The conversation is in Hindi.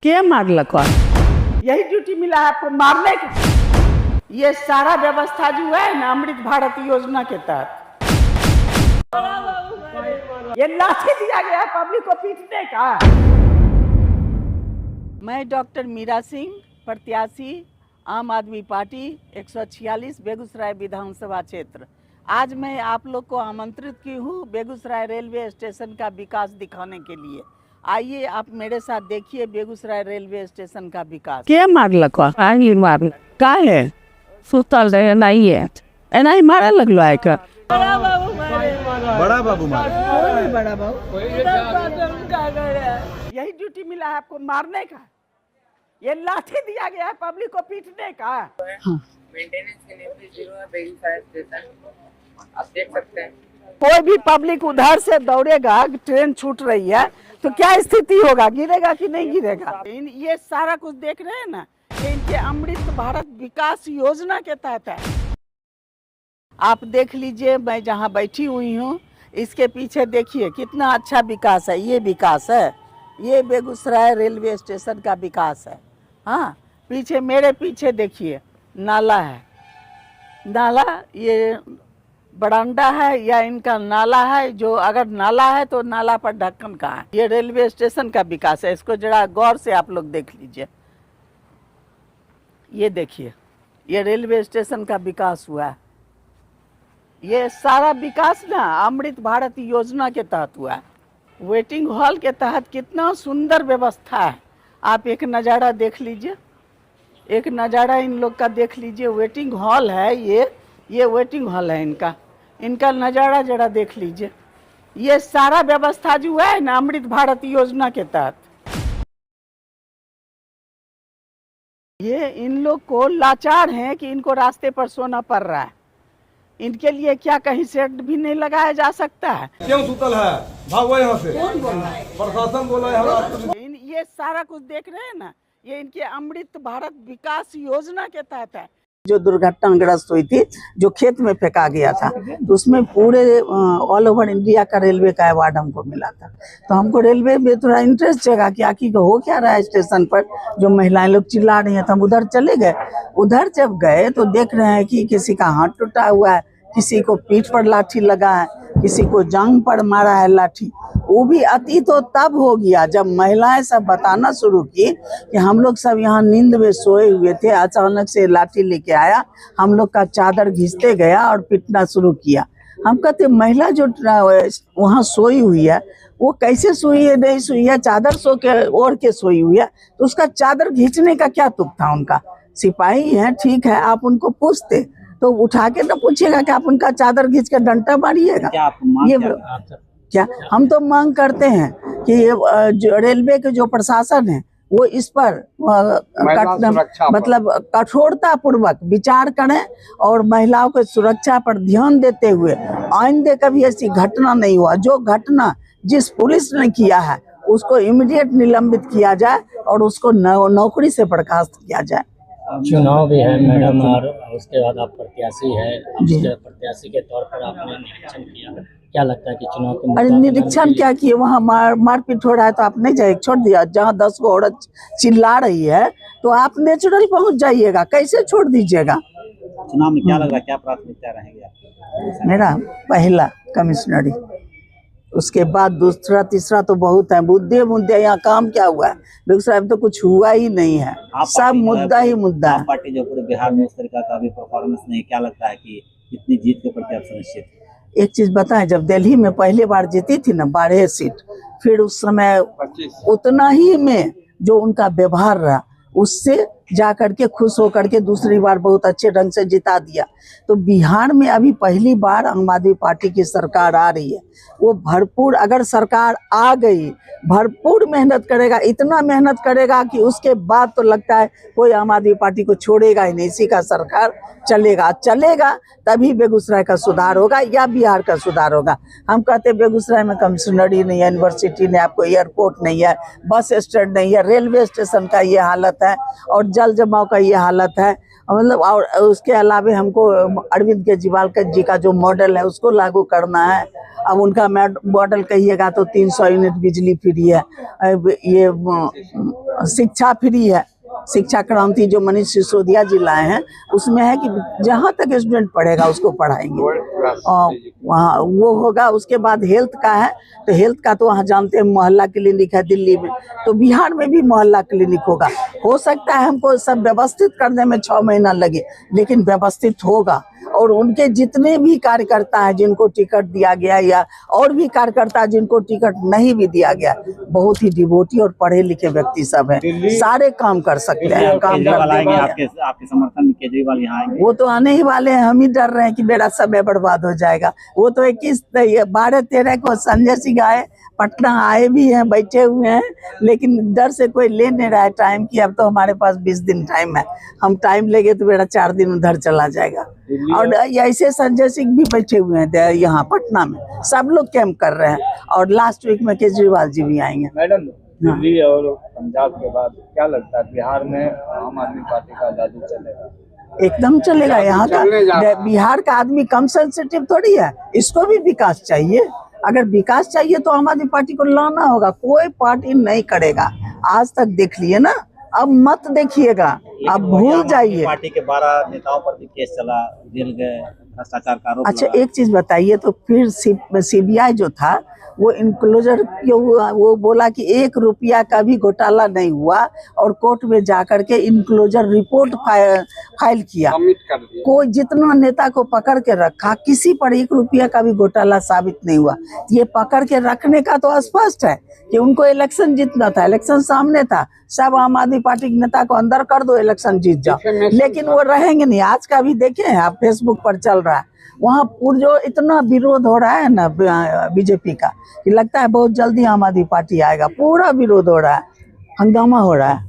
क्या मारलक? यही ड्यूटी मिला है आपको मारने का। ये सारा व्यवस्था जो है ना अमृत भारत योजना के तहत ये लाठी दिया गया है पब्लिक को पीटने का। मैं डॉक्टर मीरा सिंह, प्रत्याशी आम आदमी पार्टी 146 बेगूसराय विधानसभा क्षेत्र। आज मैं आप लोग को आमंत्रित की हूँ बेगूसराय रेलवे स्टेशन का विकास दिखाने के लिए। आइए आप मेरे साथ देखिए बेगूसराय रेलवे स्टेशन का विकास। क्या मारलक? मारल का है सुतल रहे नहीं है नहीं मारे लगलो है का बड़ा बाबू मारे। बड़ा बाबू यही ड्यूटी मिला है आपको मारने का। ये लाठी दिया गया है पब्लिक को पीटने का। मेंटेनेंस के लिए भी जीरो है बेगूसराय स्टेशन, आप देख सकते हैं। कोई भी पब्लिक उधर से दौड़ेगा, ट्रेन छूट रही है तो क्या स्थिति होगा, गिरेगा कि नहीं गिरेगा? ये सारा कुछ देख रहे हैं ना, ये इनके अमृत भारत विकास योजना के तहत है। आप देख लीजिए, मैं जहाँ बैठी हुई हूँ इसके पीछे देखिए कितना अच्छा विकास है। ये विकास है, ये बेगूसराय रेलवे स्टेशन का विकास है। हाँ, पीछे मेरे पीछे देखिए नाला है, नाला ये बरामदा है या इनका नाला है। जो अगर नाला है तो नाला पर ढक्कन का है। ये रेलवे स्टेशन का विकास है, इसको जरा गौर से आप लोग देख लीजिए। ये देखिए, ये रेलवे स्टेशन का विकास हुआ है। ये सारा विकास ना अमृत भारत योजना के तहत हुआ है। वेटिंग हॉल के तहत कितना सुंदर व्यवस्था है। आप एक नज़ारा देख लीजिए, एक नज़ारा इन लोग का देख लीजिए। वेटिंग हॉल है ये वेटिंग हॉल है इनका नज़ारा जरा देख लीजिए। ये सारा व्यवस्था जो है ना अमृत भारत योजना के तहत। ये इन लोग को लाचार हैं कि इनको रास्ते पर सोना पड़ रहा है। इनके लिए क्या कहीं शेड भी नहीं लगाया जा सकता है? क्यों सुतल है? भागो यहाँ से। कौन बोल रहा है? प्रशासन बोला है। ये सारा कुछ देख रहे हैं ना, ये इनके अमृत भारत विकास योजना के तहत है। जो दुर्घटनाग्रस्त हुई थी, जो खेत में फेंका गया था, तो उसमें पूरे ऑल ओवर इंडिया का रेलवे का अवार्ड हमको मिला था। तो हमको रेलवे में थोड़ा इंटरेस्ट जगा कि आखिर हो क्या रहा है स्टेशन पर। जो महिलाएं लोग चिल्ला रही हैं तो हम उधर चले गए। उधर जब गए तो देख रहे हैं कि किसी का हाथ टूटा हुआ है, किसी को पीठ पर लाठी लगा है, किसी को जांघ पर मारा है लाठी। वो भी अति तो तब हो गया जब महिलाएं सब बताना शुरू की कि हम लोग सब यहाँ नींद में सोए हुए थे, अचानक से लाठी लेके आया, हम लोग का चादर घिसते गया और पीटना शुरू किया। हम कहते महिला जो वहाँ सोई हुई है वो कैसे सोई है, नहीं सोई है, चादर सो के ओढ़ के सोई हुई है, तो उसका चादर घींचने का क्या तुक था? उनका सिपाही है, ठीक है, आप उनको पूछते तो उठा के तो पूछिएगा कि आप उनका चादर खींच के डंडा मारिएगा। ये क्या हम तो मांग करते हैं कि जो रेलवे के जो प्रशासन है वो इस पर मतलब कठोरता पूर्वक विचार करें और महिलाओं की सुरक्षा पर ध्यान देते हुए आइंदे कभी ऐसी घटना नहीं हुआ। जो घटना जिस पुलिस ने किया है उसको इमीडिएट निलंबित किया जाए और उसको नौकरी से बर्खास्त किया जाए। चुनाव भी है मैडम, और उसके बाद आप प्रत्याशी है, प्रत्याशी के तौर पर आपने निरीक्षण किया, क्या लगता है कि चुनाव के? अरे निरीक्षण क्या किए, वहाँ मारपीट हो रहा है तो आप नहीं जाए, छोड़ दिया। जहाँ 10 गो औरत चिल्ला रही है तो आप नेचुरल पहुँच जाइएगा, कैसे छोड़ दीजिएगा? चुनाव में क्या लग रहा है, क्या प्राथमिकता रहेगी आपकी? मेरा पहला कमिश्नरी, उसके बाद दूसरा तीसरा तो बहुत है। मुद्दे यहाँ काम क्या हुआ है? बेगूसराय में तो कुछ हुआ ही नहीं है, सब मुद्दा ही मुद्दा है। पार्टी जो पूरे बिहार में उस तरीका का अभी परफॉर्मेंस नहीं, क्या लगता है कि इतनी जीत के प्रति आप सुनिश्चित? एक चीज बताएं, जब दिल्ली में पहली बार जीती थी ना 12 सीट, फिर उस समय उतना ही में जो उनका व्यवहार रहा उससे जा करके खुश होकर के दूसरी बार बहुत अच्छे ढंग से जिता दिया। तो बिहार में अभी पहली बार आम आदमी पार्टी की सरकार आ रही है। वो भरपूर, अगर सरकार आ गई, भरपूर मेहनत करेगा, इतना मेहनत करेगा कि उसके बाद तो लगता है कोई आम आदमी पार्टी को छोड़ेगा ही नहीं। इसी का सरकार चलेगा तभी बेगूसराय का सुधार होगा या बिहार का सुधार होगा। हम कहते बेगूसराय में कमिश्नरी नहीं है, यूनिवर्सिटी नहीं, आपको एयरपोर्ट नहीं है, बस स्टैंड नहीं है, रेलवे स्टेशन का ये हालत है। और जल जमाव का ये हालत है, मतलब। और उसके अलावा हमको अरविंद केजरीवाल जी का जो मॉडल है उसको लागू करना है। अब उनका मॉडल कहिएगा तो 300 यूनिट बिजली फ्री है, ये शिक्षा फ्री है। शिक्षा क्रांति जो मनीष सिसोदिया जी लाए हैं उसमें है कि जहाँ तक स्टूडेंट पढ़ेगा उसको पढ़ाएंगे, और वहाँ वो होगा। उसके बाद हेल्थ का है, तो हेल्थ का तो वहाँ जानते हैं मोहल्ला क्लिनिक है दिल्ली में, तो बिहार में भी मोहल्ला क्लिनिक होगा। हो सकता है हमको सब व्यवस्थित करने में 6 महीना लगे, लेकिन व्यवस्थित होगा। और उनके जितने भी कार्यकर्ता हैं जिनको टिकट दिया गया, या और भी कार्यकर्ता जिनको टिकट नहीं भी दिया गया, बहुत ही डिवोटी और पढ़े लिखे व्यक्ति सब हैं, सारे काम कर सकते हैं। काम केजरीवाल आएंगे, करते आपके समर्थन में केजरीवाल यहाँ आएंगे? वो तो आने ही वाले हैं, हम ही डर रहे हैं कि मेरा समय बर्बाद हो जाएगा। वो तो 12-13 को संजय सिंह आए, पटना आए भी हैं, बैठे हुए हैं, लेकिन डर से कोई ले नहीं रहा है टाइम की। अब तो हमारे पास 20 दिन टाइम है, हम टाइम लेंगे तो मेरा 4 दिन उधर चला जाएगा। और ऐसे संजय सिंह भी बैठे हुए हैं यहाँ पटना में, सब लोग कैंप कर रहे हैं। और लास्ट वीक में केजरीवाल जी भी आएंगे। मैडम, दिल्ली और पंजाब के बाद क्या लगता है बिहार में आम आदमी पार्टी का जादू चलेगा? एकदम चलेगा। यहाँ का बिहार का आदमी कम सेंसिटिव थोड़ी है, इसको भी विकास चाहिए। अगर विकास चाहिए तो आम आदमी पार्टी को लाना होगा, कोई पार्टी नहीं करेगा। आज तक देख लिए ना, अब मत देखिएगा, अब भूल जाइए। पार्टी के 12 नेताओं पर भी केस चला, जेल गए, भ्रष्टाचार का आरोप अच्छा, लगा। एक चीज बताइए, तो फिर सीबीआई जो था वो इनक्लोजर क्यों हुआ? वो बोला कि 1 रुपया का भी घोटाला नहीं हुआ, और कोर्ट में जाकर के इनक्लोजर रिपोर्ट फाइल किया। कोई जितना नेता को पकड़ के रखा, किसी पर 1 रुपया का भी घोटाला साबित नहीं हुआ। ये पकड़ के रखने का तो स्पष्ट है कि उनको इलेक्शन जीतना था, इलेक्शन सामने था। सब आम आदमी पार्टी के नेता को अंदर कर दो, इलेक्शन जीत जाओ, लेकिन वो रहेंगे नहीं। आज का भी देखे आप, फेसबुक पर चल रहा है, वहाँ जो इतना विरोध हो रहा है ना बीजेपी का, कि लगता है बहुत जल्दी आम आदमी पार्टी आएगा। पूरा विरोध हो रहा है, हंगामा हो रहा है।